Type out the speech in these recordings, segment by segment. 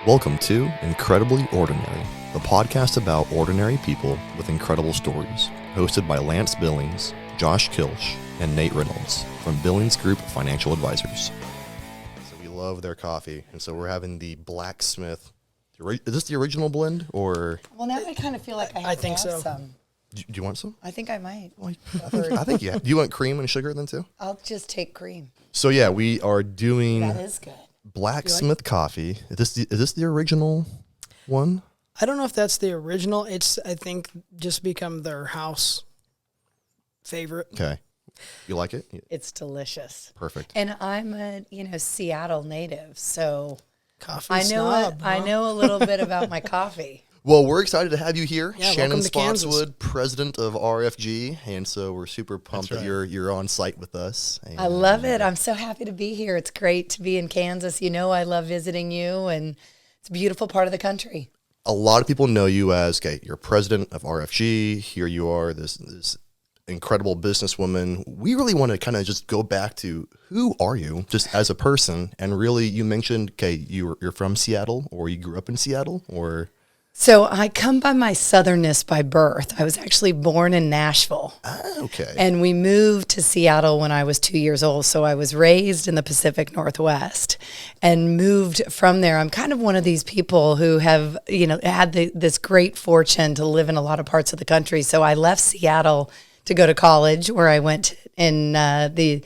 Welcome to Incredibly Ordinary, the podcast about ordinary people with incredible stories, hosted by Lance Billings, Josh Kilsch, and Nate Reynolds from Billings Group Financial Advisors. So we love their coffee, and so we're having the Blacksmith. Is this the original blend, or? Well, now I kind of feel like I think so. Some. Do you want some? I think I might. Well, I think yeah. Do you want cream and sugar then too? I'll just take cream. So yeah, we are doing That is good. Blacksmith coffee. Is this the original one? I don't know if that's the original. It's, I think, just become their house favorite. Okay. You like it? It's delicious. Perfect. And I'm a, Seattle native, so Coffee I know snob, I know a little bit about my coffee. Well, we're excited to have you here, Yeah, Shannon welcome to Kansas. Spotswood, president of RFG, and so we're super pumped That's that right. you're on site with us. And I love it. I'm so happy to be here. It's great to be in Kansas. You know I love visiting you, and it's a beautiful part of the country. A lot of people know you as, you're president of RFG. Here you are, this incredible businesswoman. We really want to kind of just go back to who are you, just as a person, and really, you mentioned, you're from Seattle, or you grew up in Seattle, or. So I come by my southernness by birth. I was actually born in Nashville. Okay. And we moved to Seattle when I was 2 years old. So I was raised in the Pacific Northwest and moved from there. I'm kind of one of these people who have, had this great fortune to live in a lot of parts of the country. So I left Seattle to go to college, where I went in the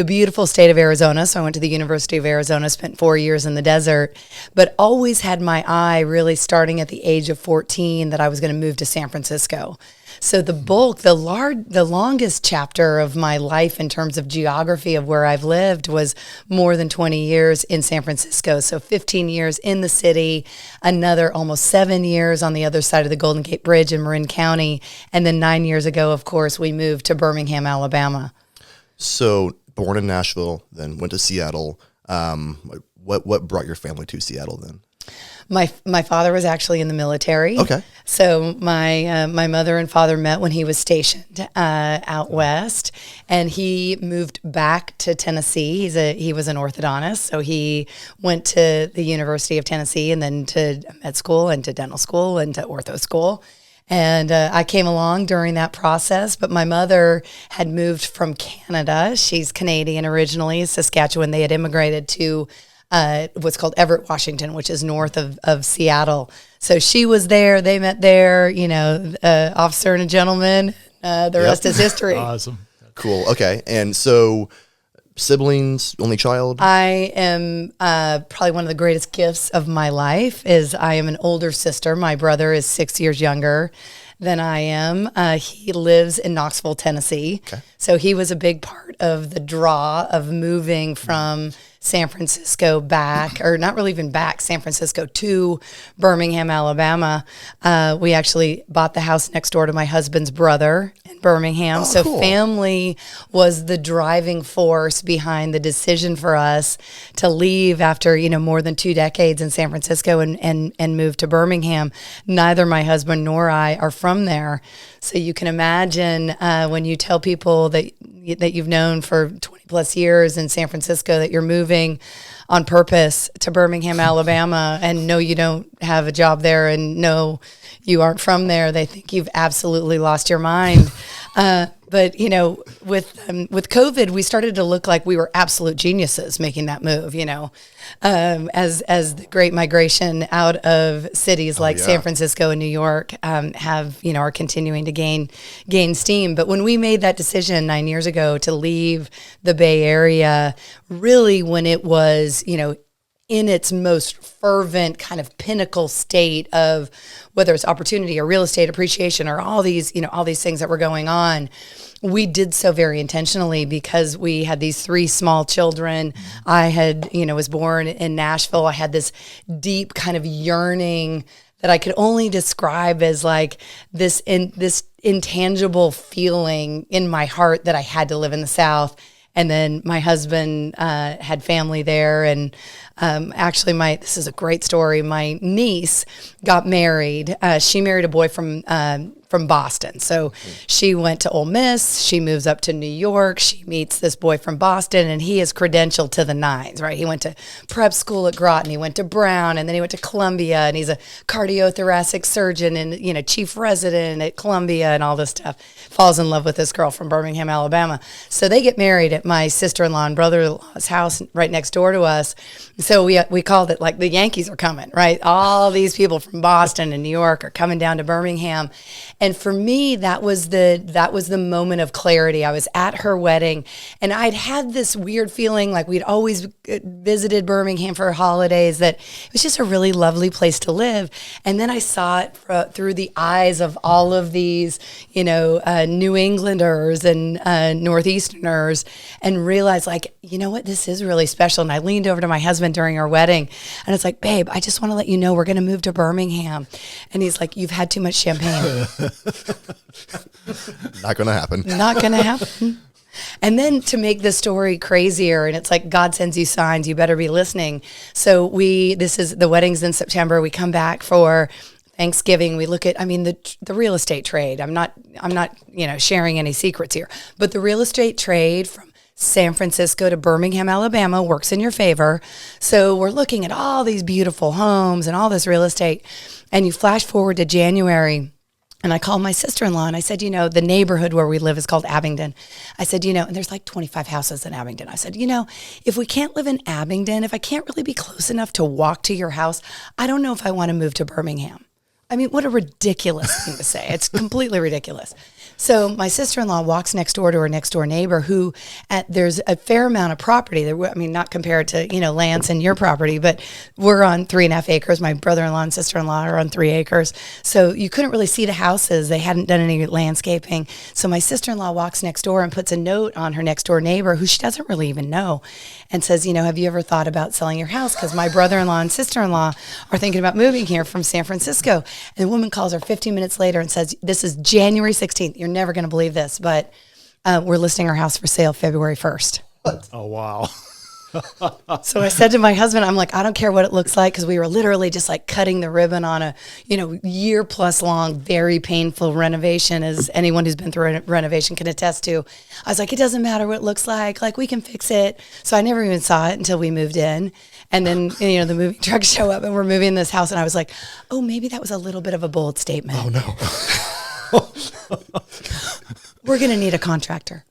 beautiful state of Arizona. So I went to the University of Arizona, spent 4 years in the desert, but always had my eye really starting at the age of 14 that I was going to move to San Francisco. So the longest chapter of my life in terms of geography of where I've lived was more than 20 years in San Francisco. So 15 years in the city, another almost 7 years on the other side of the Golden Gate Bridge in Marin County. And then 9 years ago, of course, we moved to Birmingham, Alabama. So born in Nashville, then went to Seattle. What brought your family to Seattle then? My father was actually in the military. Okay. So my mother and father met when he was stationed out west, and he moved back to Tennessee. He was an orthodontist, so he went to the University of Tennessee and then to med school and to dental school and to ortho school. And I came along during that process, but my mother had moved from Canada. She's Canadian originally, Saskatchewan. They had immigrated to what's called Everett, Washington, which is north of Seattle. So she was there. They met there, officer and a gentleman. The rest is history. Awesome. Cool. Okay. And so siblings, only child? I am probably one of the greatest gifts of my life is I am an older sister. My brother is 6 years younger than I am. He lives in Knoxville, Tennessee. Okay. So he was a big part of the draw of moving from San Francisco back, or not really even back, San Francisco to Birmingham, Alabama. We actually bought the house next door to my husband's brother in Birmingham. So cool. Family was the driving force behind the decision for us to leave after, more than 2 decades in San Francisco and move to Birmingham. Neither my husband nor I are from there. So you can imagine when you tell people that you've known for 20 plus years in San Francisco that you're moving on purpose to Birmingham, Alabama, and no, you don't have a job there, and no, you aren't from there. They think you've absolutely lost your mind. But with COVID, we started to look like we were absolute geniuses making that move. As the great migration out of cities like San Francisco and New York are continuing to gain steam. But when we made that decision 9 years ago to leave the Bay Area, really when it was in its most fervent kind of pinnacle state of whether it's opportunity or real estate appreciation or all these things that were going on, we did so very intentionally because we had these 3 small children. I had, was born in Nashville. I had this deep kind of yearning that I could only describe as like this intangible feeling in my heart that I had to live in the South. And then my husband had family there, and actually, this is a great story. My niece got married. She married a boy from from Boston. So she went to Ole Miss. She moves up to New York. She meets this boy from Boston, and he is credentialed to the nines, right? He went to prep school at Groton. He went to Brown, and then he went to Columbia, and he's a cardiothoracic surgeon and, chief resident at Columbia and all this stuff. Falls in love with this girl from Birmingham, Alabama. So they get married at my sister-in-law and brother-in-law's house right next door to us. So we called it like the Yankees are coming, right? All these people from Boston and New York are coming down to Birmingham. And for me, that was the moment of clarity. I was at her wedding, and I'd had this weird feeling like we'd always visited Birmingham for holidays, that it was just a really lovely place to live. And then I saw it through the eyes of all of these, New Englanders and Northeasterners, and realized, like, you know what, this is really special. And I leaned over to my husband during our wedding, and it's like, babe, I just want to let you know we're going to move to Birmingham. And he's like, you've had too much champagne. Not going to happen. Not going to happen. And then to make the story crazier, and it's like God sends you signs, you better be listening. So the wedding's in September. We come back for Thanksgiving. We look at, the real estate trade. I'm not, sharing any secrets here, but the real estate trade from San Francisco to Birmingham, Alabama works in your favor. So we're looking at all these beautiful homes and all this real estate. And you flash forward to January, and I called my sister-in-law, and I said, the neighborhood where we live is called Abingdon. I said, and there's like 25 houses in Abingdon. I said, if we can't live in Abingdon, if I can't really be close enough to walk to your house, I don't know if I want to move to Birmingham. What a ridiculous thing to say. It's completely ridiculous. So my sister-in-law walks next door to her next door neighbor, who there's a fair amount of property there. Not compared to, Lance and your property, but we're on 3.5 acres. My brother-in-law and sister-in-law are on 3 acres. So you couldn't really see the houses. They hadn't done any landscaping. So my sister-in-law walks next door and puts a note on her next door neighbor, who she doesn't really even know, and says, have you ever thought about selling your house? Because my brother-in-law and sister-in-law are thinking about moving here from San Francisco. And the woman calls her 15 minutes later and says, this is January 16th. You're never going to believe this, but we're listing our house for sale February 1st. Oh, wow. So I said to my husband, I'm like, I don't care what it looks like, because we were literally just like cutting the ribbon on a, year plus long, very painful renovation, as anyone who's been through a renovation can attest to. I was like, it doesn't matter what it looks like we can fix it. So I never even saw it until we moved in. And then, the moving trucks show up and we're moving this house. And I was like, oh, maybe that was a little bit of a bold statement. Oh, no. We're going to need a contractor.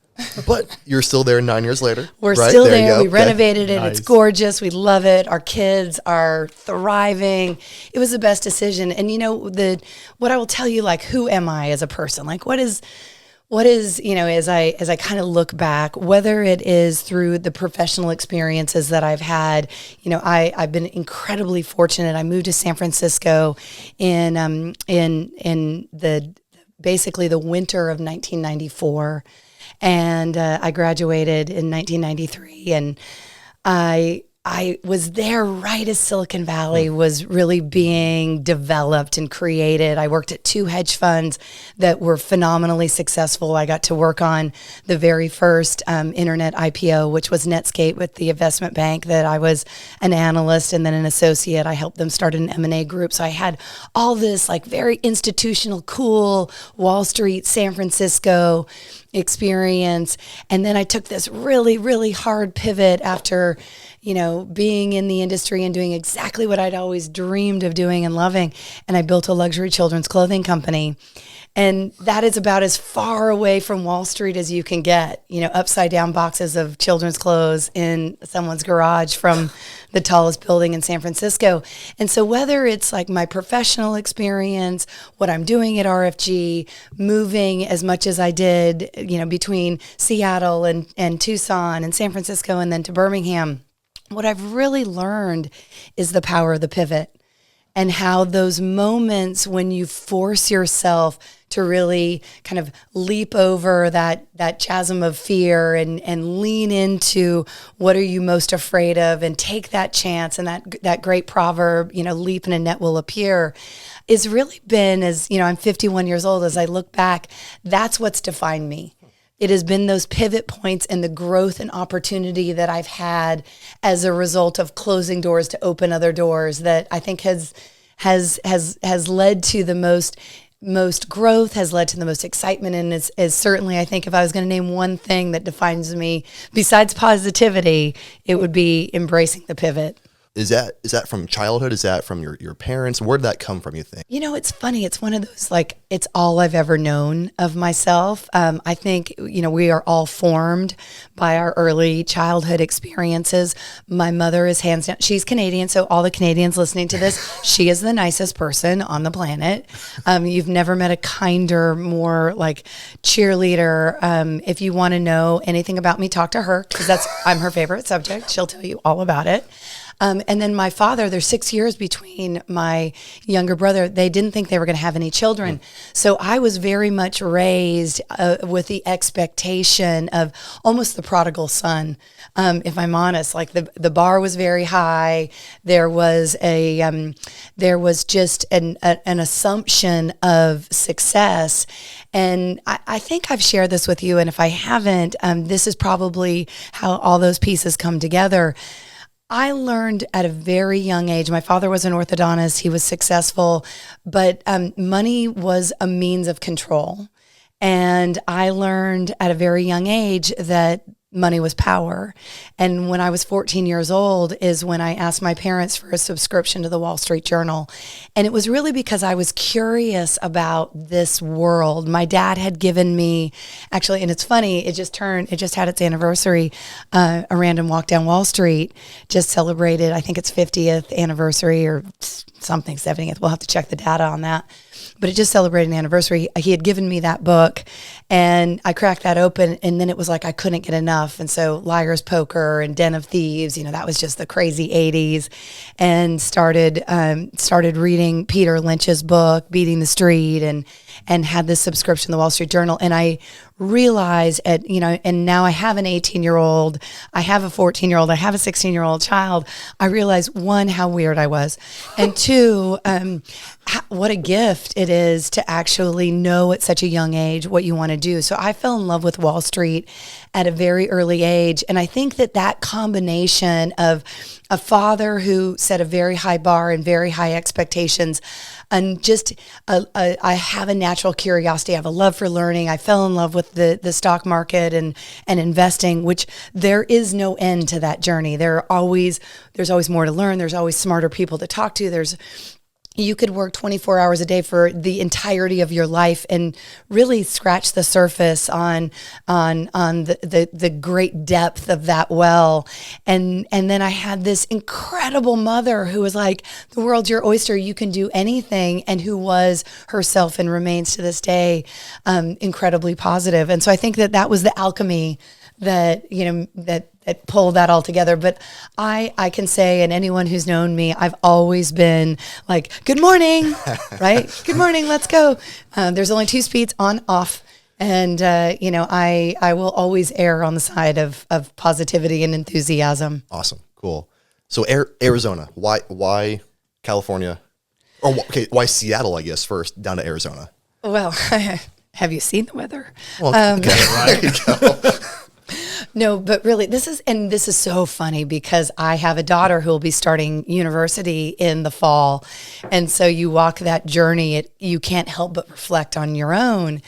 But you're still there 9 years later. We're right? still there. We renovated it. Nice. It's gorgeous. We love it. Our kids are thriving. It was the best decision. And what I will tell you, like, who am I as a person? Like, what is, as I kind of look back, whether it is through the professional experiences that I've had, I've been incredibly fortunate. I moved to San Francisco in basically the winter of 1994. And I graduated in 1993, and I was there right as Silicon Valley was really being developed and created. I worked at 2 hedge funds that were phenomenally successful. I got to work on the very first internet IPO, which was Netscape, with the investment bank that I was an analyst and then an associate. I helped them start an M&A group. So I had all this like very institutional, cool Wall Street, San Francisco experience. And then I took this really, really hard pivot after, being in the industry and doing exactly what I'd always dreamed of doing and loving. And I built a luxury children's clothing company. And that is about as far away from Wall Street as you can get, upside down boxes of children's clothes in someone's garage from the tallest building in San Francisco. And so whether it's like my professional experience, what I'm doing at RFG, moving as much as I did, between Seattle and Tucson and San Francisco and then to Birmingham, what I've really learned is the power of the pivot, and how those moments when you force yourself to really kind of leap over that chasm of fear and lean into what are you most afraid of, and take that chance, and that great proverb, leap and a net will appear, is really been, as I'm 51 years old, as I look back, that's what's defined me. It has been those pivot points and the growth and opportunity that I've had as a result of closing doors to open other doors that I think has led to the most most growth, has led to the most excitement, and is certainly, I think, if I was going to name one thing that defines me besides positivity, it would be embracing the pivot. Is that from childhood? Is that from your parents? Where did that come from, you think? It's funny. It's one of those, like, it's all I've ever known of myself. I think, we are all formed by our early childhood experiences. My mother is hands down, she's Canadian. So all the Canadians listening to this, she is the nicest person on the planet. You've never met a kinder, more like cheerleader. If you want to know anything about me, talk to her, because I'm her favorite subject. She'll tell you all about it. And then my father, there's 6 years between my younger brother. They didn't think they were going to have any children. So I was very much raised with the expectation of almost the prodigal son. If I'm honest, like the bar was very high. There was just an assumption of success. And I think I've shared this with you. And if I haven't, this is probably how all those pieces come together. I learned at a very young age. My father was an orthodontist. He was successful, but money was a means of control. And I learned at a very young age that money was power. And when I was 14 years old is when I asked my parents for a subscription to the Wall Street Journal. And it was really because I was curious about this world. My dad had given me, actually, and it's funny, it just had its anniversary. A Random Walk Down Wall Street just celebrated, I think its 50th anniversary or something, 70th. We'll have to check the data on that. But it just celebrated an anniversary. He had given me that book, and I cracked that open, and then it was like I couldn't get enough. And so Liar's Poker and Den of Thieves, that was just the crazy 80s, and started reading Peter Lynch's book, Beating the Street, and had this subscription to the Wall Street Journal. And I realized and now I have an 18-year-old, I have a 14-year-old, I have a 16-year-old child. I realized, one, how weird I was, and two, what a gift it is to actually know at such a young age what you want to do. So I fell in love with Wall Street at a very early age. And I think that combination of a father who set a very high bar and very high expectations, and just I have a natural curiosity. I have a love for learning. I fell in love with the stock market and investing, which there is no end to that journey. There's always more to learn. There's always smarter people to talk to. You could work 24 hours a day for the entirety of your life and really scratch the surface on the great depth of that well. And then I had this incredible mother who was like, the world's your oyster, you can do anything, and who was herself and remains to this day incredibly positive. And so I think that was the alchemy that pull that all together. But I can say, and anyone who's known me, I've always been like, good morning, right? Good morning, let's go. There's only 2 speeds, on, off. And, I will always err on the side of positivity and enthusiasm. Awesome. Cool. So Arizona, why California? Or okay, why Seattle, I guess, first, down to Arizona? Well, have you seen the weather? Well, there you go. No, but really, this is so funny because I have a daughter who will be starting university in the fall. And so you walk that journey, you can't help but reflect on your own.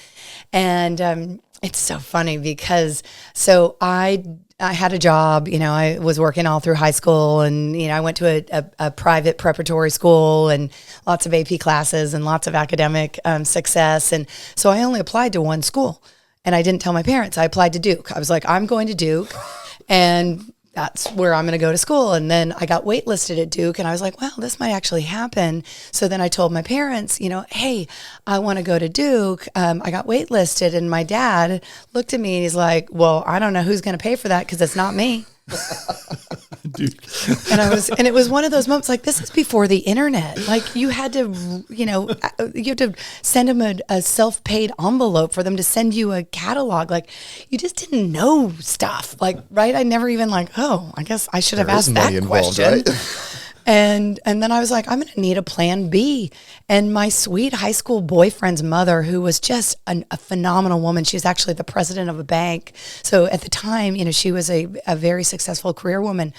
And it's so funny because I had a job, I was working all through high school, and, I went to a private preparatory school and lots of AP classes and lots of academic success. And so I only applied to one school. And I didn't tell my parents. I applied to Duke. I was like, I'm going to Duke, and that's where I'm going to go to school. And then I got waitlisted at Duke, and I was like, well, this might actually happen. So then I told my parents, hey, I want to go to Duke. I got waitlisted, and my dad looked at me and he's like, well, I don't know who's going to pay for that because it's not me. Dude. And it was one of those moments, like, this is before the internet. Like, you had to, you had to send them a self-paid envelope for them to send you a catalog. Like, you just didn't know stuff. Like, right? I never even I guess I should have asked that question. Right? And then I was like, I'm going to need a plan B. And my sweet high school boyfriend's mother, who was just a phenomenal woman, she was actually the president of a bank. So at the time, she was a very successful career woman.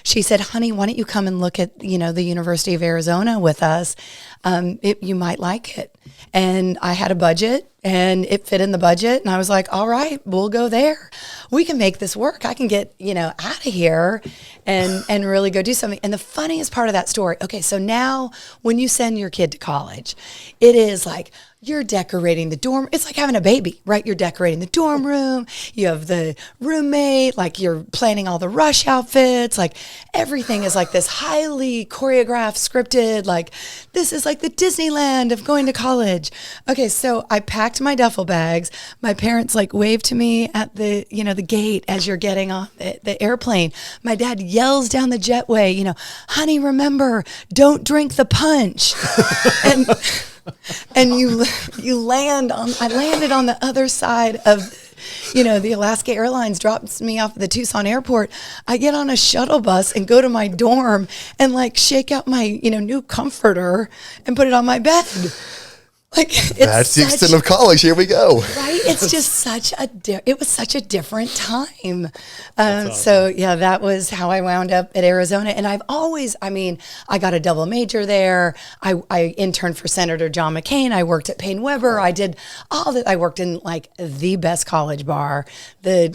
She said, honey, why don't you come and look at, the University of Arizona with us? You might like it. And I had a budget and it fit in the budget. And I was like, all right, we'll go there. We can make this work. I can get, out of here and really go do something. And the funniest part of that story, okay, so now when you send your kid to college, it is like, you're decorating the dorm. It's like having a baby, right? You're decorating the dorm room. You have the roommate, like you're planning all the rush outfits. Like everything is like this highly choreographed, scripted, like this is like the Disneyland of going to college. Okay, so I packed my duffel bags. My parents like waved to me at the, the gate as you're getting on the airplane. My dad yells down the jetway, honey, remember, don't drink the punch. And you land on, I landed on the other side of, the Alaska Airlines drops me off at the Tucson airport. I get on a shuttle bus and go to my dorm and like shake out my, new comforter and put it on my bed. Like that's the extent of college. Here we go. Right? It's just it was such a different time. Awesome. So yeah, that was how I wound up at Arizona. And I've always, I got a double major there. I interned for Senator John McCain. I worked at Payne Webber. I did all that. I worked in like the best college bar. The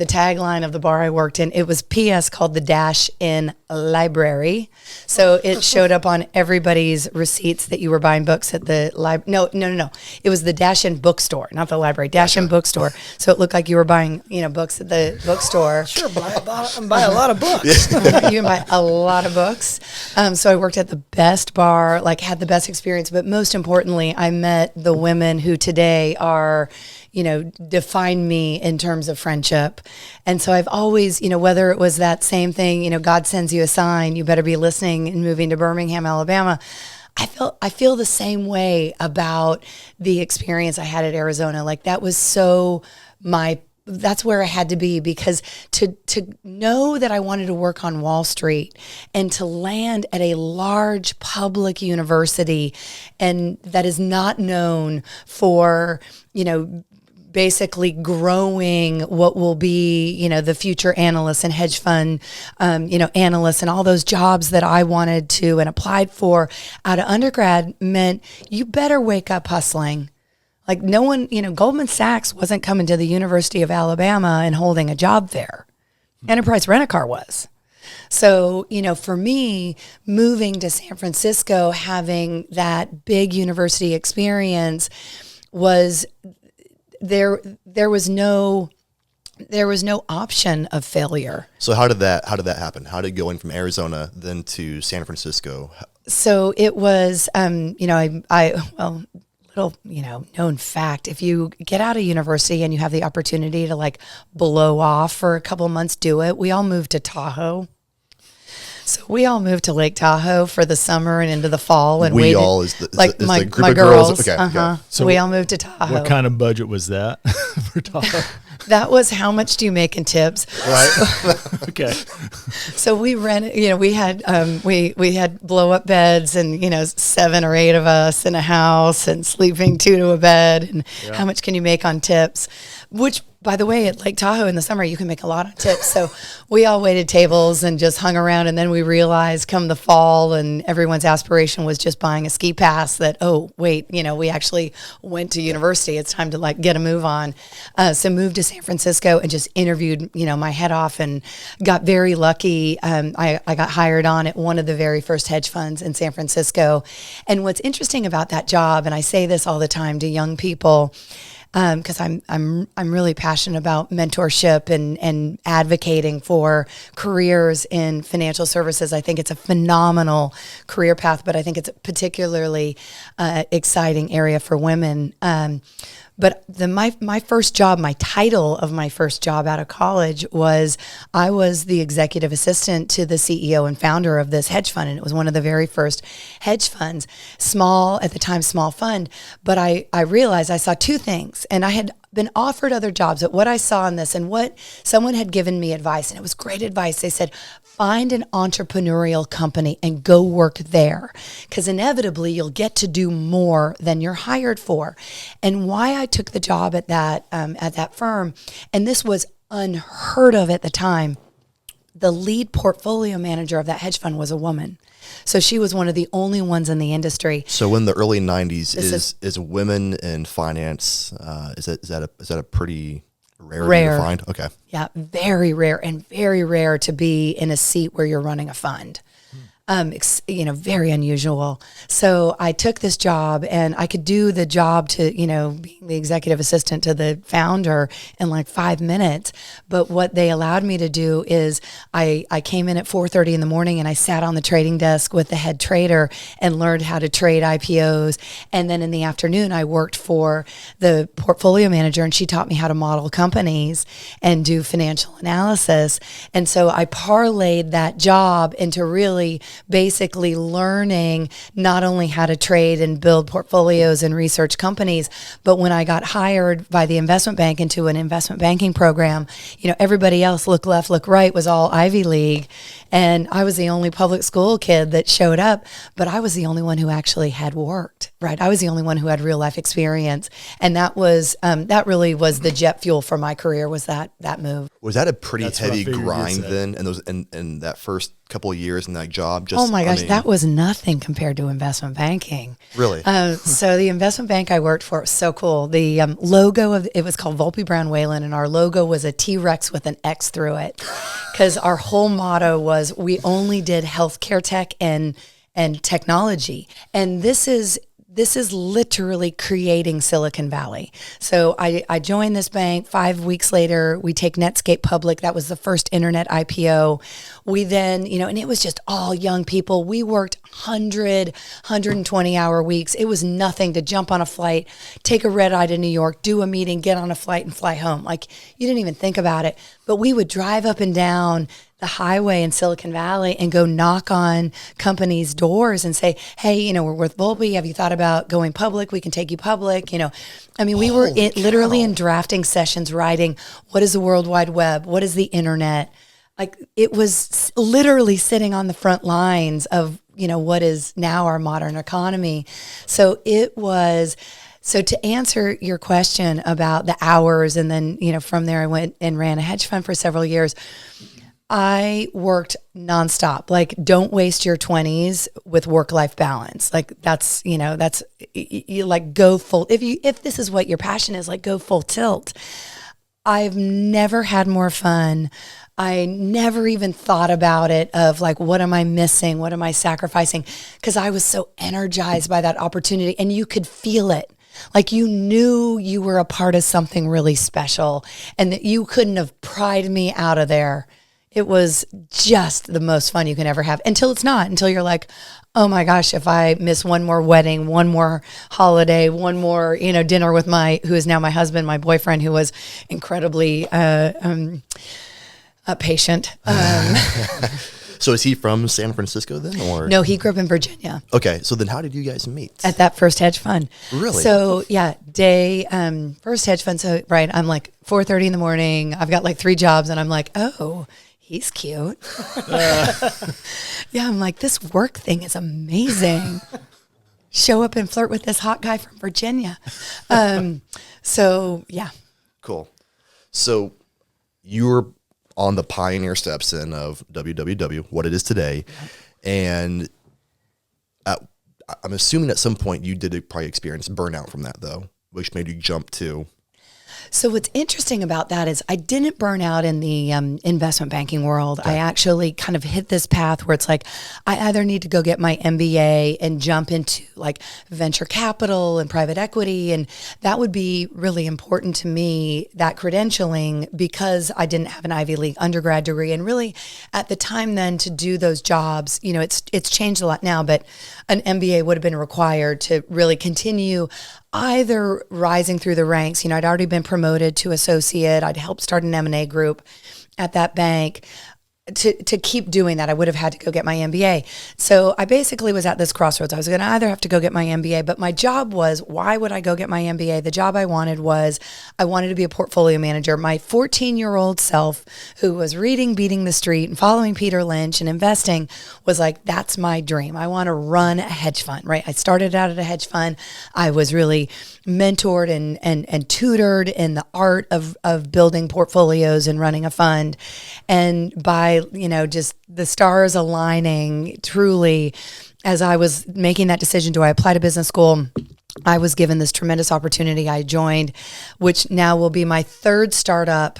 tagline of the bar I worked in, it was PS called the Dash in Library. So it showed up on everybody's receipts that you were buying books at the library. No. It was the Dash-In bookstore, not the library. Dash-In bookstore. So it looked like you were buying, books at the bookstore. Sure, buy a lot of books. You can buy a lot of books. So I worked at the best bar, like had the best experience. But most importantly, I met the women who today are, define me in terms of friendship. And so I've always, whether it was that same thing, God sends you a sign, you better be listening and moving to Birmingham, Alabama. I feel the same way about the experience I had at Arizona. Like that was that's where I had to be, because to know that I wanted to work on Wall Street and to land at a large public university and that is not known for, basically growing what will be, the future analysts and hedge fund, analysts and all those jobs that I wanted to and applied for out of undergrad meant you better wake up hustling. Like no one, Goldman Sachs wasn't coming to the University of Alabama and holding a job there. Enterprise Rent-A-Car was. So, for me, moving to San Francisco, having that big university experience was there was no option of failure. So how did that happen? How did going from Arizona then to San Francisco? So it was, little, known fact, if you get out of university and you have the opportunity to like blow off for a couple of months, do it. We all moved to Tahoe. So we all moved to Lake Tahoe for the summer and into the fall. And we all is my group of girls. Okay. Uh-huh. So we all moved to Tahoe. What kind of budget was that for Tahoe? That was how much do you make in tips? Right. Okay. So we rented, we had blow up beds and, 7 or 8 of us in a house and sleeping 2 to a bed. And how much can you make on tips? Which, by the way, at Lake Tahoe in the summer, you can make a lot on tips. So we all waited tables and just hung around. And then we realized come the fall and everyone's aspiration was just buying a ski pass that, oh, wait, we actually went to university. It's time to like get a move on. So moved to San Francisco and just interviewed, my head off and got very lucky. I got hired on at one of the very first hedge funds in San Francisco. And what's interesting about that job, and I say this all the time to young people, because I'm really passionate about mentorship and advocating for careers in financial services. I think it's a phenomenal career path, but I think it's a particularly exciting area for women. But my first job, my title of my first job out of college was I was the executive assistant to the CEO and founder of this hedge fund. And it was one of the very first hedge funds, at the time, small fund. But I realized I saw 2 things, and I had been offered other jobs, at what I saw in this and what someone had given me advice. And it was great advice. They said, find an entrepreneurial company and go work there, because inevitably you'll get to do more than you're hired for. And why I took the job at that firm, and this was unheard of at the time, the lead portfolio manager of that hedge fund was a woman. So she was one of the only ones in the industry. So in the early 90s, is women in finance, is that a pretty rare to find? Okay. Yeah, very rare, and very rare to be in a seat where you're running a fund. Very unusual. So I took this job, and I could do the job to, being the executive assistant to the founder in like 5 minutes. But what they allowed me to do is I came in at 4:30 in the morning, and I sat on the trading desk with the head trader and learned how to trade IPOs. And then in the afternoon, I worked for the portfolio manager, and she taught me how to model companies and do financial analysis. And so I parlayed that job into really basically learning not only how to trade and build portfolios and research companies, but when I got hired by the investment bank into an investment banking program, everybody else, look left, look right, was all Ivy League. And I was the only public school kid that showed up, but I was the only one who actually had worked, right? I was the only one who had real life experience. And that was, that really was the jet fuel for my career, was that move. Was that a pretty That's what I heavy figured you grind said. then? And those in that first couple of years in that job? Oh my gosh, that was nothing compared to investment banking. Really? So the investment bank I worked for was so cool. The logo of it was called Volpe Brown Whalen, and our logo was a T-Rex with an X through it, because our whole motto was we only did healthcare tech and technology, and this is literally creating Silicon Valley. So I joined this bank. 5 weeks later, we take Netscape public. That was the first internet IPO. We then, and it was just all young people. We worked 120-hour weeks. It was nothing to jump on a flight, take a red eye to New York, do a meeting, get on a flight and fly home. Like, you didn't even think about it. But we would drive up and down the highway in Silicon Valley and go knock on companies' doors and say, hey, we're with Volpe. Have you thought about going public? We can take you public. We were literally in drafting sessions writing, what is the World Wide Web? What is the internet? Like, it was literally sitting on the front lines of, what is now our modern economy. So to answer your question about the hours, and then, from there I went and ran a hedge fund for several years. I worked nonstop. Like, don't waste your 20s with work-life balance. Like, that's you like go full. If this is what your passion is, like, go full tilt. I've never had more fun. I never even thought about it of like, what am I missing? What am I sacrificing? Because I was so energized by that opportunity, and you could feel it. Like, you knew you were a part of something really special, and that you couldn't have pried me out of there. It was just the most fun you can ever have, until it's not, until you're like, oh my gosh, if I miss one more wedding, one more holiday, one more, dinner with who is now my husband, my boyfriend, who was incredibly patient. So is he from San Francisco then, or? No, he grew up in Virginia. Okay, so then how did you guys meet? At that first hedge fund. Really? So yeah, first hedge fund. So right, I'm like 4:30 in the morning. I've got like 3 jobs, and I'm like, oh, he's cute. Yeah, I'm like, this work thing is amazing. Show up and flirt with this hot guy from Virginia. So yeah. Cool. So you were on the pioneer steps then of WWW, what it is today. And I'm assuming at some point you did probably experience burnout from that, though, which made you jump to. So what's interesting about that is I didn't burn out in the investment banking world. Okay. I actually kind of hit this path where it's like, I either need to go get my MBA and jump into like venture capital and private equity. And that would be really important to me, that credentialing, because I didn't have an Ivy League undergrad degree. And really at the time then to do those jobs, it's changed a lot now, but an MBA would have been required to really continue either rising through the ranks. I'd already been promoted to associate. I'd helped start an M&A group at that bank. to keep doing that, I would have had to go get my MBA. So I basically was at this crossroads. I was going to either have to go get my MBA, but my job was, why would I go get my MBA? The job I wanted was, I wanted to be a portfolio manager. My 14-year-old self, who was reading Beating the Street and following Peter Lynch and investing, was like, that's my dream. I want to run a hedge fund, right? I started out at a hedge fund. I was really mentored and tutored in the art of building portfolios and running a fund. And by, just the stars aligning truly, as I was making that decision, do I apply to business school? I was given this tremendous opportunity. I joined, which now will be my third startup,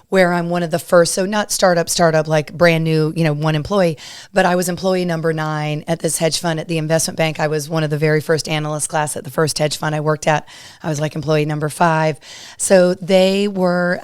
where I'm one of the first. So not startup, like brand new, one employee, but I was employee number 9 at this hedge fund at the investment bank. I was one of the very first analyst class at the first hedge fund I worked at. I was like employee number 5. So they were,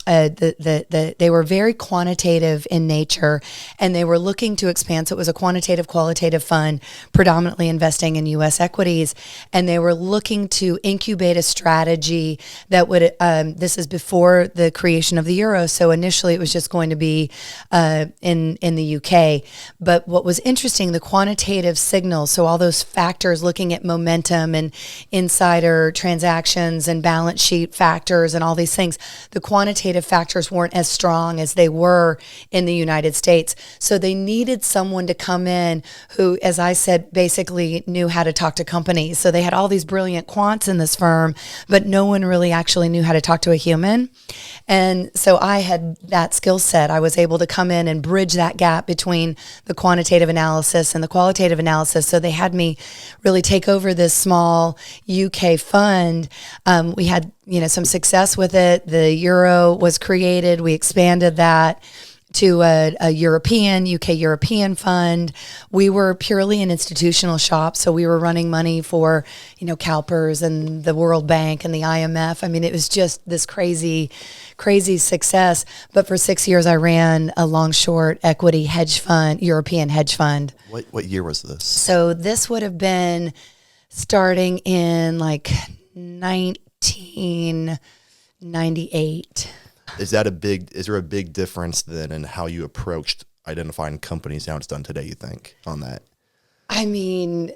they were very quantitative in nature, and they were looking to expand. So it was a quantitative, qualitative fund, predominantly investing in U.S. equities. And they were looking to incubate a strategy that would, this is before the creation of the euro. So initially it was just going to be in the UK. But what was interesting, the quantitative signals, so all those factors looking at momentum and insider transactions and balance sheet factors and all these things, the quantitative factors weren't as strong as they were in the United States. So they needed someone to come in who, as I said, basically knew how to talk to companies. So they had all these brilliant quants in this firm, but no one really actually knew how to talk to a human. And so I had that skill set. I was able to come in and bridge that gap between the quantitative analysis and the qualitative analysis. So they had me really take over this small UK fund. We had, some success with it. The euro was created. We expanded that to a UK European fund. We were purely an institutional shop. So we were running money for, CalPERS and the World Bank and the IMF. I mean, it was just this crazy success. But for 6 years, I ran a long short equity hedge fund, European hedge fund. What year was this? So this would have been starting in like 1998. Is there a big difference then in how you approached identifying companies, how it's done today, you think, on that? I mean,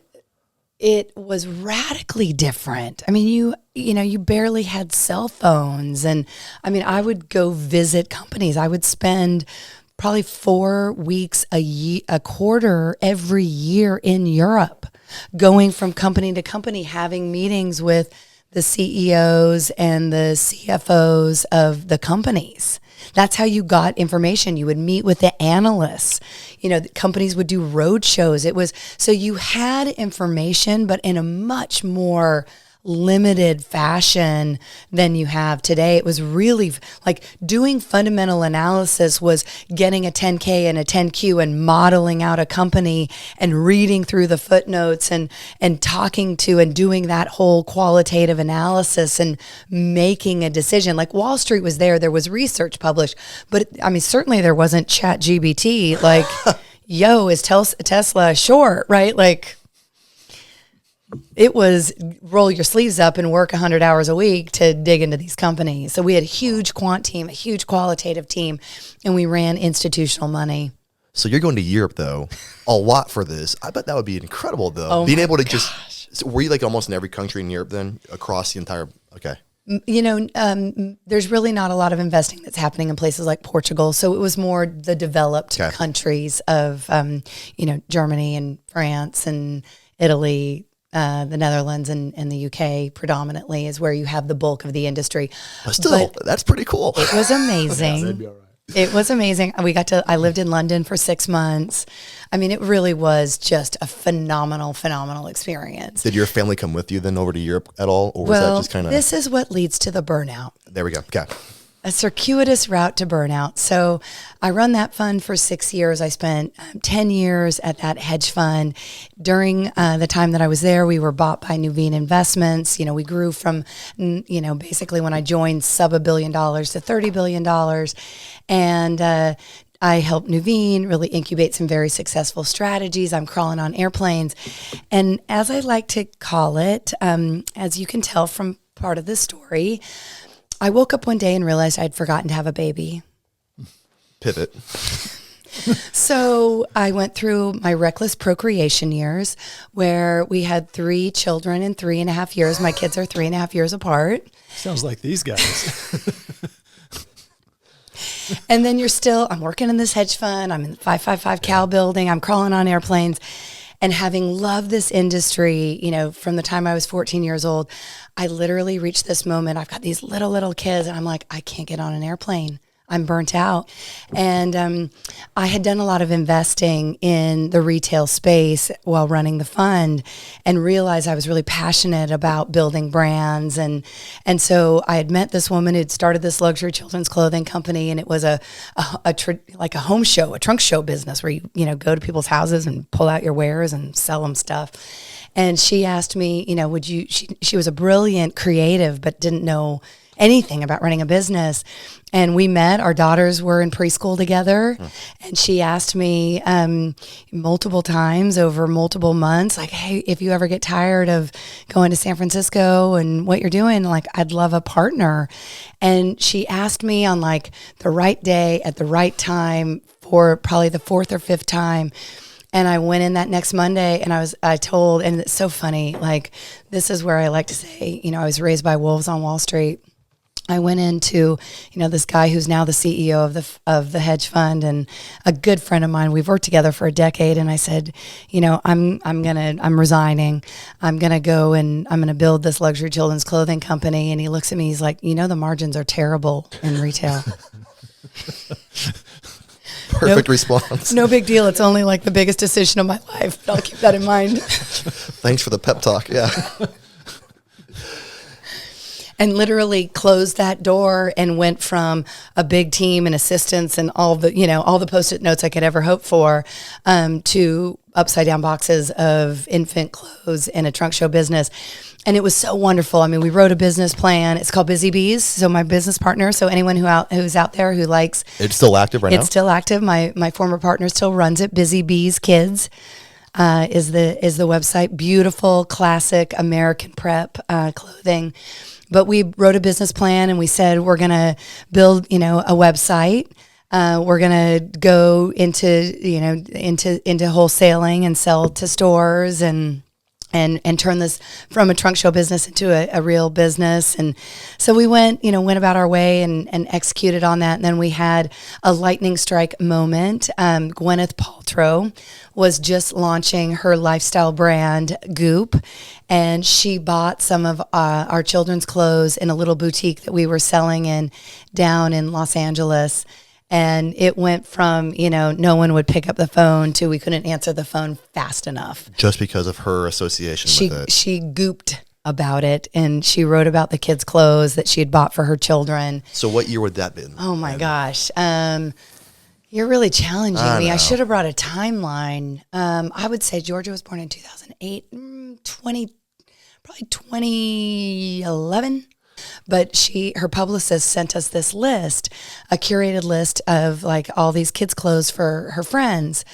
it was radically different. I mean, you barely had cell phones. And I mean, I would go visit companies. I would spend probably 4 weeks a quarter every year in Europe, going from company to company, having meetings with the CEOs and the CFOs of the companies. That's how you got information. You would meet with the analysts. The companies would do road shows. So you had information, but in a much more limited fashion than you have today. It was really like doing fundamental analysis was getting a 10K and a 10Q and modeling out a company and reading through the footnotes and talking to and doing that whole qualitative analysis and making a decision. Like Wall Street was there was research published, but I mean, certainly there wasn't ChatGPT like, yo, is Tesla short, right? Like, it was roll your sleeves up and work 100 hours a week to dig into these companies. So we had a huge quant team, a huge qualitative team, and we ran institutional money. So you're going to Europe, though, a lot for this. I bet that would be incredible, though. Being able to so were you like almost in every country in Europe then, across the entire, okay. There's really not a lot of investing that's happening in places like Portugal. So it was more the developed countries of, Germany and France and Italy, the Netherlands and the UK predominantly is where you have the bulk of the industry. But still, that's pretty cool. It was amazing. That'd be all right. It was amazing. I lived in London for 6 months. I mean, it really was just a phenomenal experience. Did your family come with you then over to Europe at all? Or was that just kind of... This is what leads to the burnout. There we go. Okay. A circuitous route to burnout. So I run that fund for 6 years. I spent 10 years at that hedge fund. During the time that I was there, we were bought by Nuveen Investments. We grew from, basically when I joined sub $1 billion to $30 billion. And I helped Nuveen really incubate some very successful strategies. I'm crawling on airplanes. And as I like to call it, as you can tell from part of the story, I woke up one day and realized I'd forgotten to have a baby. Pivot. So I went through my reckless procreation years where we had 3 children in 3.5 years. My kids are 3.5 years apart. Sounds like these guys. And then I'm working in this hedge fund. I'm in the 555 Cal building. I'm crawling on airplanes. And having loved this industry, from the time I was 14 years old, I literally reached this moment. I've got these little kids and I'm like, I can't get on an airplane. I'm burnt out. And I had done a lot of investing in the retail space while running the fund and realized I was really passionate about building brands. And so I had met this woman who'd started this luxury children's clothing company, and it was like a home show, a trunk show business where you go to people's houses and pull out your wares and sell them stuff. And she asked me, she was a brilliant creative, but didn't know anything about running a business. And we met, our daughters were in preschool together. And she asked me multiple times over multiple months, like, hey, if you ever get tired of going to San Francisco and what you're doing, like, I'd love a partner. And she asked me on like the right day at the right time for probably the 4th or 5th time. And I went in that next Monday and I told, and it's so funny, like, this is where I like to say, I was raised by wolves on Wall Street. I went into, this guy who's now the CEO of the hedge fund and a good friend of mine. We've worked together for a decade. And I said, I'm resigning. I'm going to go and I'm going to build this luxury children's clothing company. And he looks at me, he's like, the margins are terrible in retail. Perfect response. No big deal. It's only like the biggest decision of my life. But I'll keep that in mind. Thanks for the pep talk. Yeah. And literally closed that door and went from a big team and assistants and all the Post-it notes I could ever hope for, to upside down boxes of infant clothes and a trunk show business. And it was so wonderful. I mean, we wrote a business plan. It's called Busy Bees. So my business partner, so anyone who's out there who likes, it's still active right now? It's still active. My former partner still runs it. Busy Bees Kids is the website. Beautiful, classic American prep clothing. But we wrote a business plan and we said, we're going to build, a website. We're going to go into wholesaling and sell to stores and turn this from a trunk show business into a real business. And so we went about our way and executed on that. And then we had a lightning strike moment. Gwyneth Paltrow was just launching her lifestyle brand, Goop, and she bought some of our children's clothes in a little boutique that we were selling down in Los Angeles. And it went from, no one would pick up the phone to we couldn't answer the phone fast enough. Just because of her association with it. She gooped about it, and she wrote about the kids' clothes that she had bought for her children. So what year would that be? Oh, my gosh. You're really challenging me. I should have brought a timeline. I would say Georgia was born in 2008, probably 2011. But her publicist sent us this list, a curated list of like all these kids' clothes for her friends,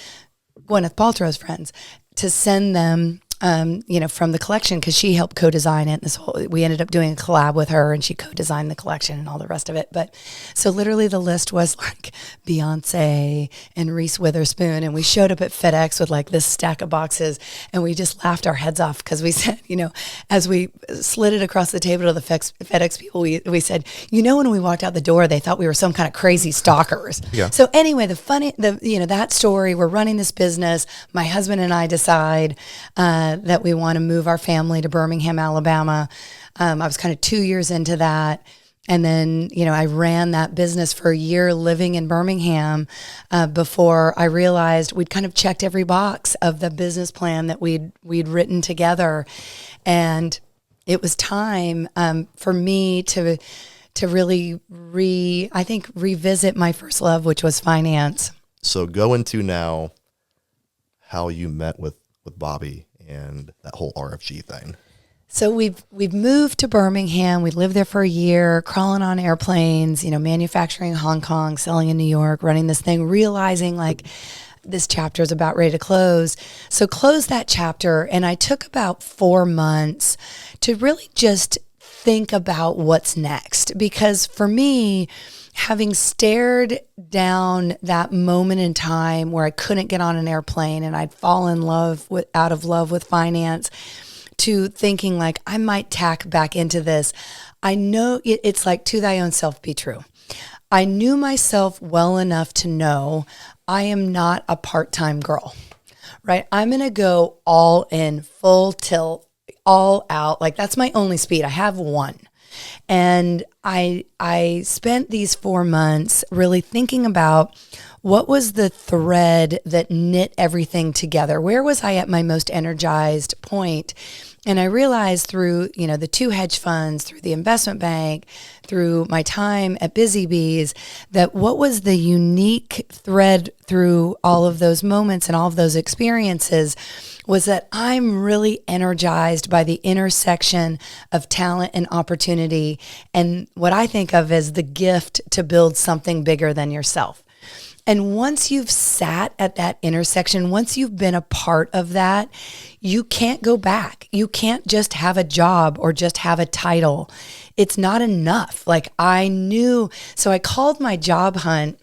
Gwyneth Paltrow's friends, to send them, from the collection, because she helped co-design it. We ended up doing a collab with her, and she co-designed the collection and all the rest of it. But so literally the list was like Beyonce and Reese Witherspoon, and we showed up at FedEx with like this stack of boxes, and we just laughed our heads off because we said, as we slid it across the table to the FedEx people, we said, when we walked out the door, they thought we were some kind of crazy stalkers. Yeah. So anyway, that story, we're running this business. My husband and I decide that we want to move our family to Birmingham, Alabama. I was kind of 2 years into that. And then, I ran that business for a year living in Birmingham before I realized we'd kind of checked every box of the business plan that we'd written together. And it was time for me to really revisit my first love, which was finance. So go into now how you met with Bobby and that whole RFG thing. So we've moved to Birmingham. We lived there for a year, crawling on airplanes, manufacturing in Hong Kong, selling in New York, running this thing, realizing like this chapter is about ready to close. So close that chapter. And I took about 4 months to really just think about what's next. Because for me, having stared down that moment in time where I couldn't get on an airplane and I'd fall in love with, out of love with finance, to thinking like I might tack back into this, I know it's like to thy own self be true. I knew myself well enough to know I am not a part-time girl, right? I'm going to go all in, full tilt, all out. Like that's my only speed. I have one. And I spent these 4 months really thinking about what was the thread that knit everything together. Where was I at my most energized point? And I realized through, the 2 hedge funds, through the investment bank, through my time at Busy Bees, that what was the unique thread through all of those moments and all of those experiences was that I'm really energized by the intersection of talent and opportunity and what I think of as the gift to build something bigger than yourself. And once you've sat at that intersection, once you've been a part of that, you can't go back. You can't just have a job or just have a title. It's not enough. Like I knew, so I called my job hunt,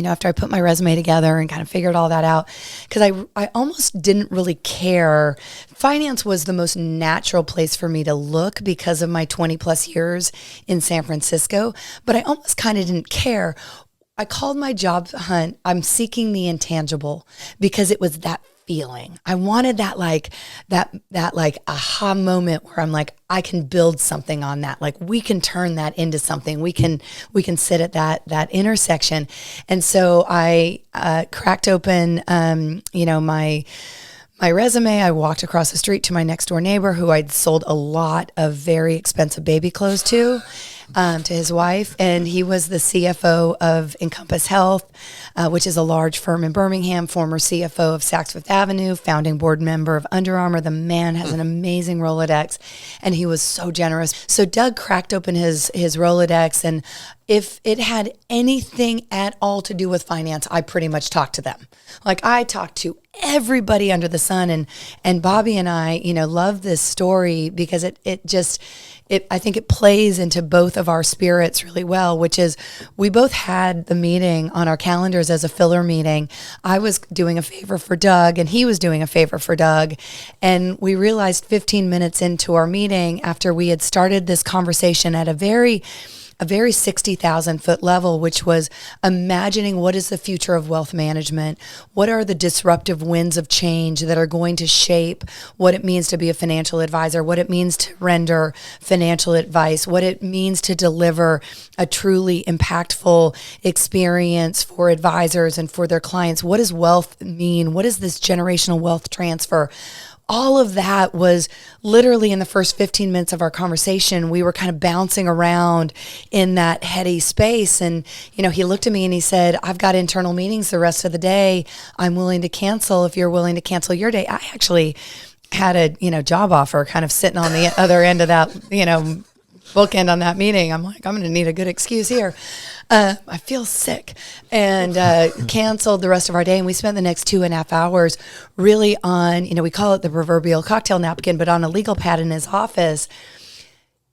after I put my resume together and kind of figured all that out, because I almost didn't really care. Finance was the most natural place for me to look because of my 20 plus years in San Francisco, but I almost kind of didn't care. I called my job hunt, I'm seeking the intangible, because it was that feeling. I wanted that that aha moment where I'm like, I can build something on that. Like we can turn that into something. We can sit at that intersection. And so I cracked open, my resume. I walked across the street to my next door neighbor who I'd sold a lot of very expensive baby clothes to his wife. And he was the CFO of Encompass Health, which is a large firm in Birmingham, former CFO of Saks Fifth Avenue, founding board member of Under Armour. The man has an amazing Rolodex, and he was so generous. So Doug cracked open his Rolodex, and if it had anything at all to do with finance, I pretty much talked to them. Like I talked to everybody under the sun, and Bobby and I, love this story because I think it plays into both of our spirits really well, which is we both had the meeting on our calendars as a filler meeting. I was doing a favor for Doug and he was doing a favor for Doug. And we realized 15 minutes into our meeting, after we had started this conversation at a very 60,000 foot level, which was imagining what is the future of wealth management? What are the disruptive winds of change that are going to shape what it means to be a financial advisor, what it means to render financial advice, what it means to deliver a truly impactful experience for advisors and for their clients? What does wealth mean? What is this generational wealth transfer? All of that was literally in the first 15 minutes of our conversation. We were kind of bouncing around in that heady space. And, he looked at me and he said, I've got internal meetings the rest of the day. I'm willing to cancel if you're willing to cancel your day. I actually had a, job offer kind of sitting on the other end of that, bookend on that meeting. I'm like, I'm going to need a good excuse here. I feel sick, and canceled the rest of our day. And we spent the next 2.5 hours really on, we call it the proverbial cocktail napkin, but on a legal pad in his office,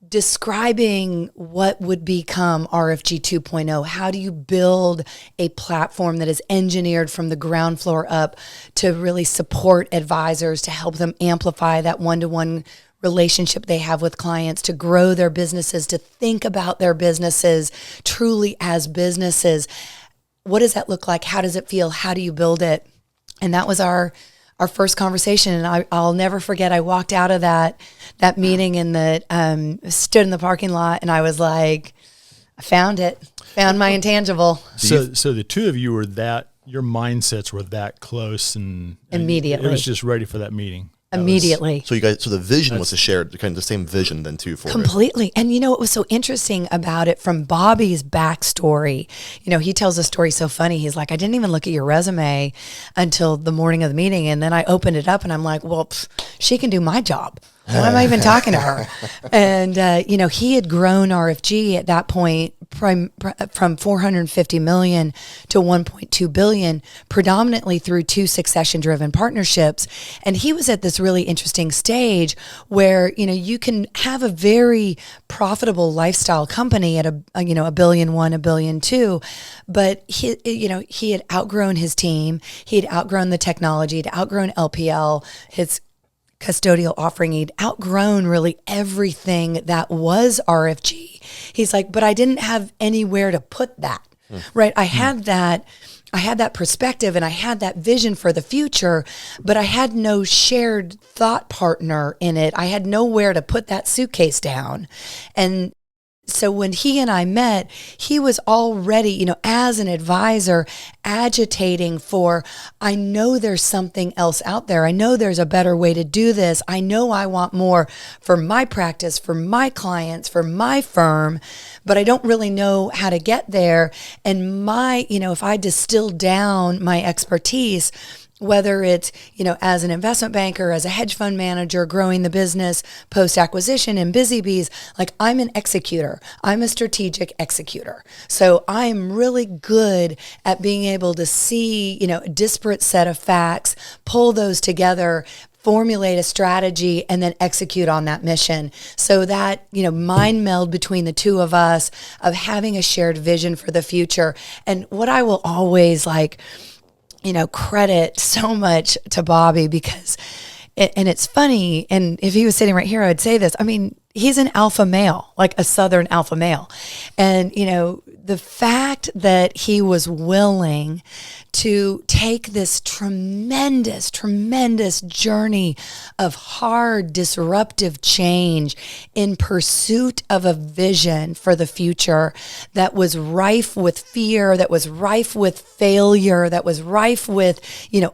describing what would become RFG 2.0. How do you build a platform that is engineered from the ground floor up to really support advisors, to help them amplify that one-to-one relationship they have with clients, to grow their businesses, to think about their businesses truly as businesses. What does that look like? How does it feel? How do you build it? And that was our first conversation. And I'll never forget, I walked out of that meeting and stood in the parking lot, and I was like, I found my intangible. So the two of you were your mindsets were that close, and immediately it was just ready for that meeting. Immediately. So the vision was shared, kind of the same vision then too for it. Completely. And what was so interesting about it from Bobby's backstory, he tells a story so funny. He's like, I didn't even look at your resume until the morning of the meeting. And then I opened it up and I'm like, well, she can do my job. Why am I even talking to her? And, he had grown RFG at that point from 450 million to 1.2 billion, predominantly through 2 succession-driven partnerships. And he was at this really interesting stage where, you can have a very profitable lifestyle company at $1.1 billion, $1.2 billion, but he had outgrown his team, he had outgrown the technology, he'd outgrown LPL, his custodial offering, he'd outgrown really everything that was RFG. He's like, but I didn't have anywhere to put that, right? I had that perspective and I had that vision for the future, but I had no shared thought partner in it. I had nowhere to put that suitcase down. And so when he and I met, he was already, as an advisor, agitating for, I know there's something else out there. I know there's a better way to do this. I know I want more for my practice, for my clients, for my firm, but I don't really know how to get there. And if I distill down my expertise, whether it's, as an investment banker, as a hedge fund manager, growing the business, post-acquisition and busy bees, like I'm an executor. I'm a strategic executor. So I'm really good at being able to see, a disparate set of facts, pull those together, formulate a strategy, and then execute on that mission. So that, mind meld between the two of us of having a shared vision for the future. And what I will always credit so much to Bobby because, and it's funny, and if he was sitting right here, I'd say this. I mean, he's an alpha male, like a Southern alpha male. And, the fact that he was willing to take this tremendous, tremendous journey of hard, disruptive change in pursuit of a vision for the future that was rife with fear, that was rife with failure, that was rife with,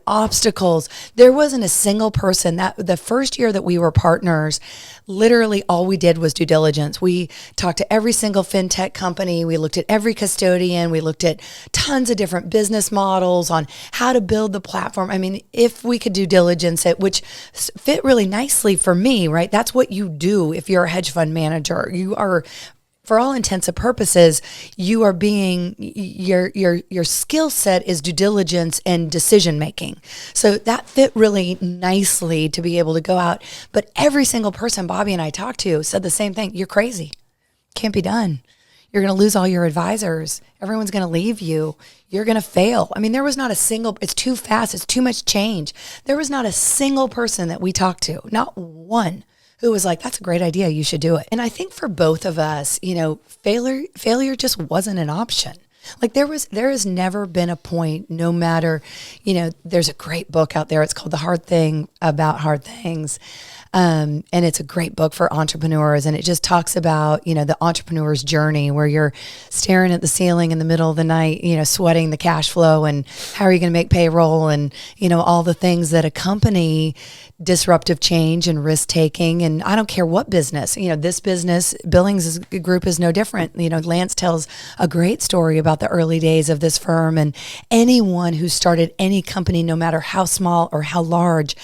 obstacles. There wasn't a single person that the first year that we were partners, literally all we did was due diligence. We talked to every single fintech company. We looked at every custodian. We looked at tons of different business models on how to build the platform. I mean, if we could do diligence, which fit really nicely for me, right? That's what you do if you're a hedge fund manager. You are, for all intents and purposes, you are being, your skill set is due diligence and decision making. So that fit really nicely to be able to go out. But every single person Bobby and I talked to said the same thing. You're crazy. Can't be done. You're going to lose all your advisors. Everyone's going to leave you. You're going to fail. I mean, there was not a single, it's too fast. It's too much change. There was not a single person that we talked to, not one, who was like, that's a great idea. You should do it. And I think for both of us, failure just wasn't an option. Like there has never been a point, no matter, there's a great book out there. It's called The Hard Thing About Hard Things. And it's a great book for entrepreneurs. And it just talks about, the entrepreneur's journey where you're staring at the ceiling in the middle of the night, sweating the cash flow and how are you going to make payroll and, all the things that accompany disruptive change and risk taking. And I don't care what business, this business, Billings group is no different. Lance tells a great story about the early days of this firm, and anyone who started any company, no matter how small or how large,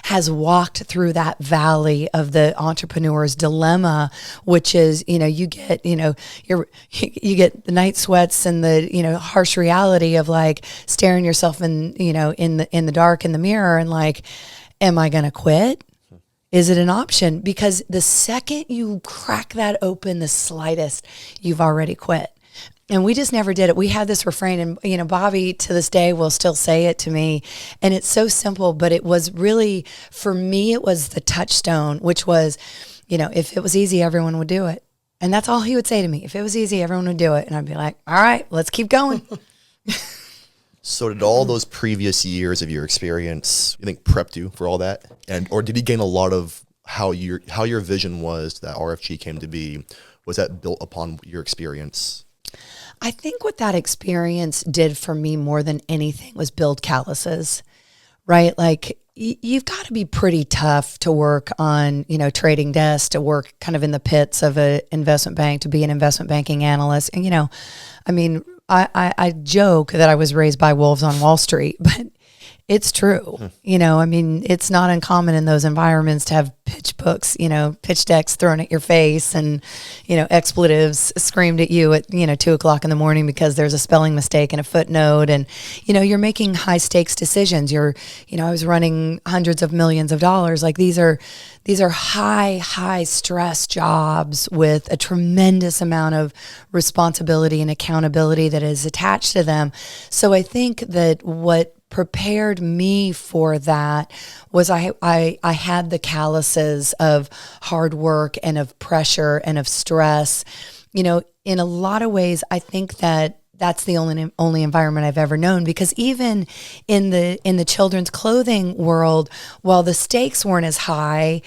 has walked through that valley of the entrepreneur's dilemma, which is, you get the night sweats and the, harsh reality of like staring yourself in the dark in the mirror and like, am I going to quit? Is it an option? Because the second you crack that open, the slightest, you've already quit. And we just never did it. We had this refrain, and, Bobby to this day will still say it to me. And it's so simple, but it was really, for me, it was the touchstone, which was, if it was easy, everyone would do it. And that's all he would say to me. If it was easy, everyone would do it. And I'd be like, all right, let's keep going. So did all those previous years of your experience, you think, prepped you for all that? Or did you gain a lot of how your vision was that RFG came to be? Was that built upon your experience? I think what that experience did for me more than anything was build calluses, right? Like you've got to be pretty tough to work on, trading desks, to work kind of in the pits of an investment bank, to be an investment banking analyst. And, I joke that I was raised by wolves on Wall Street, but It's true. You know, I mean, it's not uncommon in those environments to have pitch books, you know, pitch decks thrown at your face and, you know, expletives screamed at you at, 2:00 in the morning because there's a spelling mistake and a footnote. And, you're making high stakes decisions. I was running hundreds of millions of dollars. Like these are high stress jobs with a tremendous amount of responsibility and accountability that is attached to them. So I think that what prepared me for that was I had the calluses of hard work and of pressure and of stress. In a lot of ways, I think that that's the only environment I've ever known, because even in the children's clothing world, while the stakes weren't as high,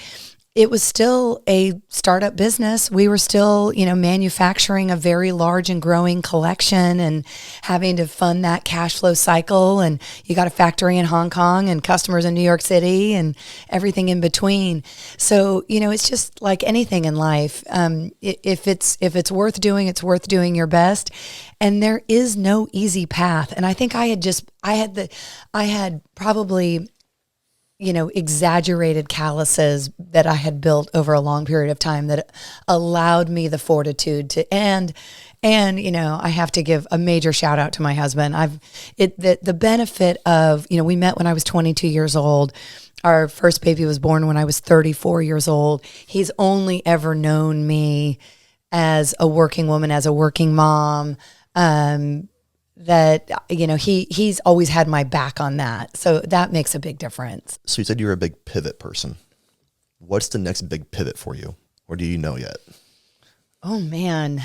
it was still a startup business. We were still, manufacturing a very large and growing collection and having to fund that cash flow cycle. And you got a factory in Hong Kong and customers in New York City and everything in between. So, it's just like anything in life. If it's worth doing, it's worth doing your best. And there is no easy path. And I think I had probably exaggerated calluses that I had built over a long period of time that allowed me the fortitude to, and I have to give a major shout out to my husband. The benefit of, we met when I was 22 years old. Our first baby was born when I was 34 years old. He's only ever known me as a working woman, as a working mom, that, he's always had my back on that. So that makes a big difference. So you said you're a big pivot person. What's the next big pivot for you? Or do you know yet? Oh man.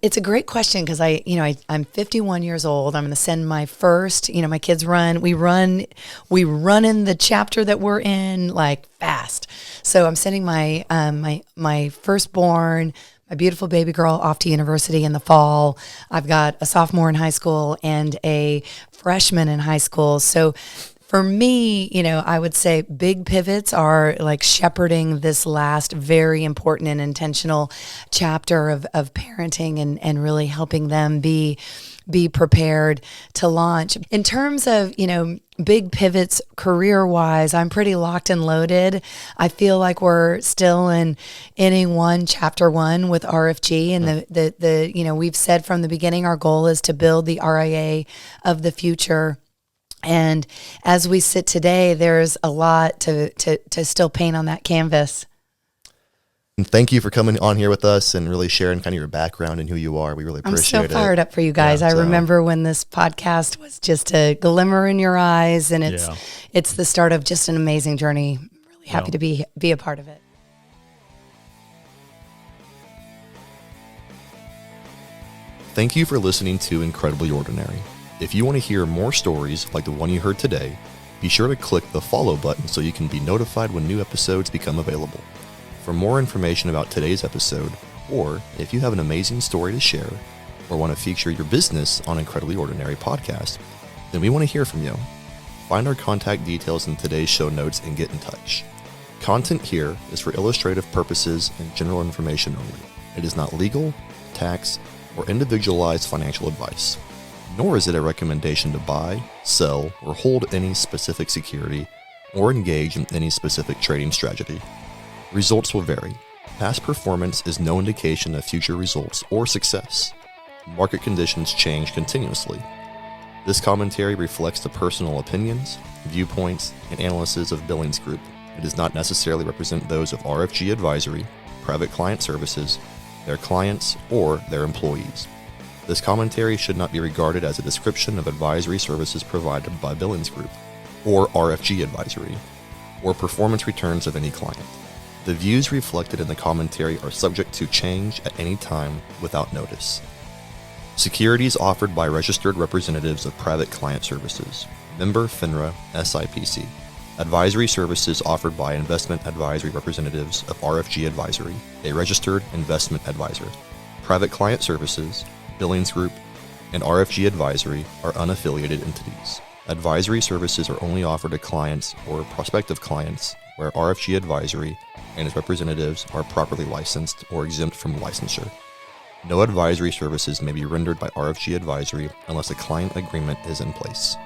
It's a great question because I'm 51 years old. I'm going to send my first, my kids we run in the chapter that we're in like fast. So I'm sending my, my firstborn, my beautiful baby girl, off to university in the fall. I've got a sophomore in high school and a freshman in high school. So for me, I would say big pivots are like shepherding this last very important and intentional chapter of parenting and really helping them be prepared to launch. In terms of, big pivots career-wise, I'm pretty locked and loaded. I feel like we're still in inning 1, chapter 1 with RFG. And we've said from the beginning, our goal is to build the RIA of the future. And as we sit today, there's a lot to still paint on that canvas. And thank you for coming on here with us and really sharing kind of your background and who you are. We really appreciate it. I'm so fired up for you guys. Yeah, I remember when this podcast was just a glimmer in your eyes, and it's the start of just an amazing journey. I'm really happy to be a part of it. Thank you for listening to Incredibly Ordinary. If you want to hear more stories like the one you heard today, be sure to click the follow button so you can be notified when new episodes become available. For more information about today's episode, or if you have an amazing story to share or want to feature your business on Incredibly Ordinary podcast, then we want to hear from you. Find our contact details in today's show notes and get in touch. Content here is for illustrative purposes and general information only. It is not legal, tax, or individualized financial advice, nor is it a recommendation to buy, sell, or hold any specific security or engage in any specific trading strategy. Results will vary. Past performance is no indication of future results or success. Market conditions change continuously. This commentary reflects the personal opinions, viewpoints, and analysis of Billings Group. It does not necessarily represent those of RFG Advisory, Private Client Services, their clients, or their employees. This commentary should not be regarded as a description of advisory services provided by Billings Group, or RFG Advisory, or performance returns of any client. The views reflected in the commentary are subject to change at any time without notice. Securities offered by registered representatives of Private Client Services, member FINRA SIPC. Advisory services offered by investment advisory representatives of RFG Advisory, a registered investment advisor. Private Client Services, Billings Group, and RFG Advisory are unaffiliated entities. Advisory services are only offered to clients or prospective clients where RFG Advisory and its representatives are properly licensed or exempt from licensure. No advisory services may be rendered by RFG Advisory unless a client agreement is in place.